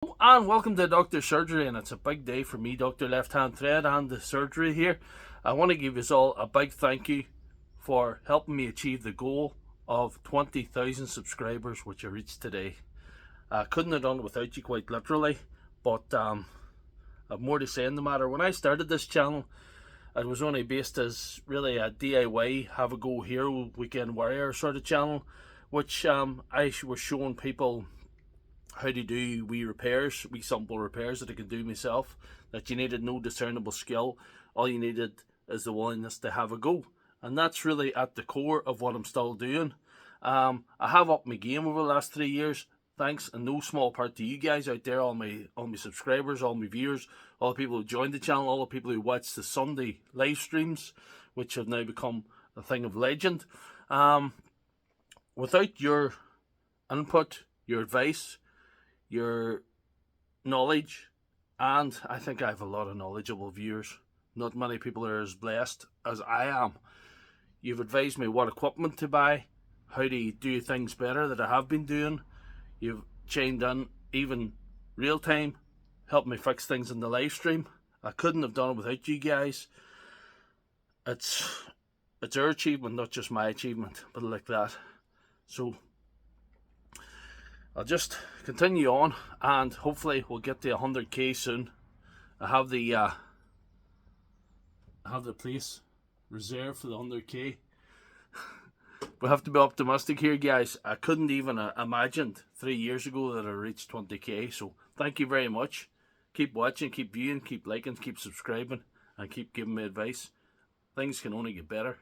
And welcome to Doctor Surgery, and it's a big day for me, Dr. Left Hand Thread, and the surgery here. I want to give you all a big thank you for helping me achieve the goal of 20,000 subscribers, which I reached today. I couldn't have done it without you, quite literally, but I've more to say in the matter. When I started this channel, it was only based as really a DIY, have a go here, weekend warrior sort of channel, which I was showing people how to do wee repairs, wee simple repairs that I could do myself, that you needed no discernible skill. All you needed is the willingness to have a go. And that's really at the core of what I'm still doing. I have upped my game over the last 3 years, thanks in no small part to you guys out there, all my subscribers, all my viewers, all the people who joined the channel, all the people who watch the Sunday live streams, which have now become a thing of legend. Without your input, your advice, your knowledge, and I think I have a lot of knowledgeable viewers. Not many people are as blessed as I am. You've advised me what equipment to buy, how to do things better that I have been doing. You've chained in even real time, helped me fix things in the live stream. I couldn't have done it without you guys. It's our achievement, not just my achievement, but like that. So I'll just continue on, and hopefully we'll get to 100k soon. I have the place reserved for the 100k. We have to be optimistic here, guys. I couldn't even imagined 3 years ago that I reached 20k. So thank you very much. Keep watching, keep viewing, keep liking, keep subscribing, and keep giving me advice. Things can only get better.